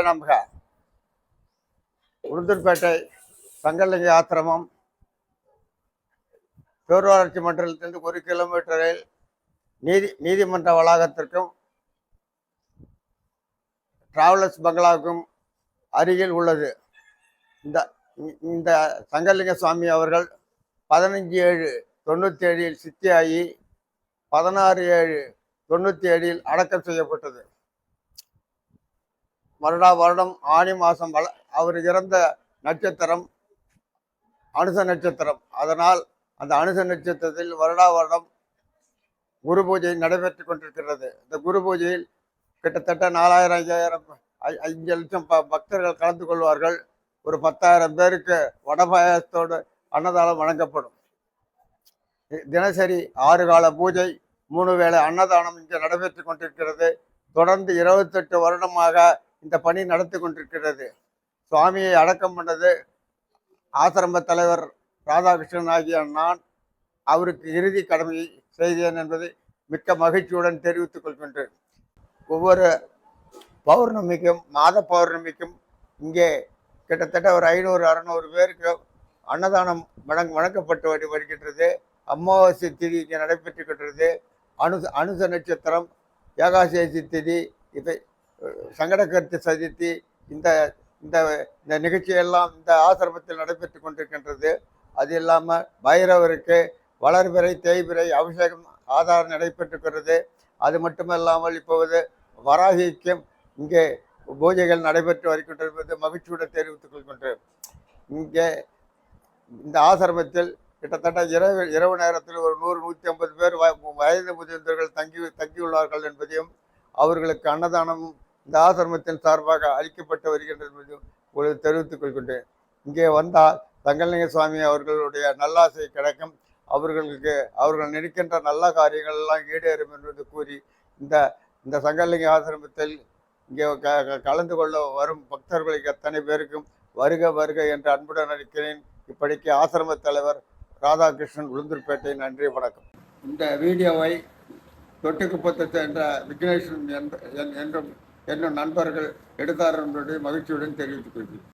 நமக. உளுந்தூர்பேட்டை சங்கலிங்க ஆசிரமம் பேரூராட்சி மன்றத்திலிருந்து 1 கிலோமீட்டரில் நீதிமன்ற வளாகத்திற்கும் டிராவலர்ஸ் பங்களாவுக்கும் அருகில் உள்ளது. இந்த சங்கலிங்க சுவாமி அவர்கள் 15/7/97 சித்தியாகி 16/7/97 அடக்கம் செய்யப்பட்டது. வருடம் ஆணி மாதம் அவர் இறந்த நட்சத்திரம் அனுச நட்சத்திரம். அதனால் அந்த அனுச நட்சத்திரத்தில் வருடம் குரு பூஜை நடைபெற்று கொண்டிருக்கிறது. இந்த குரு பூஜையில் கிட்டத்தட்ட 4000 5 லட்சம் பக்தர்கள் கலந்து கொள்வார்கள். ஒரு 10,000 பேருக்கு வடபாயத்தோடு அன்னதானம் வழங்கப்படும். தினசரி 6 கால பூஜை, 3 வேளை அன்னதானம் இங்கே நடைபெற்று கொண்டிருக்கிறது. தொடர்ந்து 28 வருடமாக இந்த பணி நடத்தி கொண்டிருக்கிறது. சுவாமியை அடக்கம் பண்ணது ஆசிரம தலைவர் ராதாகிருஷ்ணன் ஆகிய நான் அவருக்கு இறுதி கடமையை செய்தேன் என்பதை மிக்க மகிழ்ச்சியுடன் தெரிவித்துக் கொள்கின்றேன். ஒவ்வொரு பௌர்ணமிக்கும் மாத பௌர்ணமிக்கும் இங்கே கிட்டத்தட்ட ஒரு 500-600 பேருக்கு அன்னதானம் வழங்கப்பட்டு வருகின்றது. அமாவாசை திதி இங்கே நடைபெற்றுகின்றது. அனுச நட்சத்திரம், ஏகாதசி திதி, இதை சங்கடகர்த்தி சதுர்த்தி, இந்த இந்த நிகழ்ச்சியெல்லாம் இந்த ஆசிரமத்தில் நடைபெற்று கொண்டிருக்கின்றது. அது இல்லாமல் பைரவருக்கு வளர்பிறை தேய்பிறை அபிஷேகம் ஆதாரம் நடைபெற்றுக்கிறது. அது மட்டுமல்லாமல் இப்போது வராகிக்கும் இங்கே பூஜைகள் நடைபெற்று வருகின்றது. மகிழ்ச்சியுடன் தெரிவித்துக் கொள்கின்றேன். இங்கே இந்த ஆசிரமத்தில் கிட்டத்தட்ட இரவு நேரத்தில் ஒரு 100-150 பேர் வயது முதிர்ந்தவர்கள் தங்கியுள்ளார்கள் என்பதையும் அவர்களுக்கு அன்னதானம் இந்த ஆசிரமத்தின் சார்பாக அளிக்கப்பட்டு வருகின்றது என்பதையும் தெரிவித்துக் கொள்கின்றேன். இங்கே வந்தால் சங்கலிங்க சுவாமி அவர்களுடைய நல்லாசை கிடைக்கும். அவர்கள் நினைக்கின்ற நல்ல காரியங்கள் எல்லாம் ஈடேறும் என்பது கூறி இந்த சங்கலிங்க ஆசிரமத்தில் இங்கே கலந்து கொள்ள வரும் பக்தர்களுக்கு அத்தனை பேருக்கும் வருக வருக என்று அன்புடன் அளிக்கிறேன். இப்படிக்கு ஆசிரம தலைவர் ராதாகிருஷ்ணன், உளுந்தூர்பேட்டை. நன்றி, வணக்கம். இந்த வீடியோவை தொட்டுக்குப்பத்தை என்ற விக்னேஸ்வரன் என்னும் நண்பர்கள் எடுத்தார் என்பதை மகிழ்ச்சியுடன் தெரிவித்துக் கொள்கிறேன்.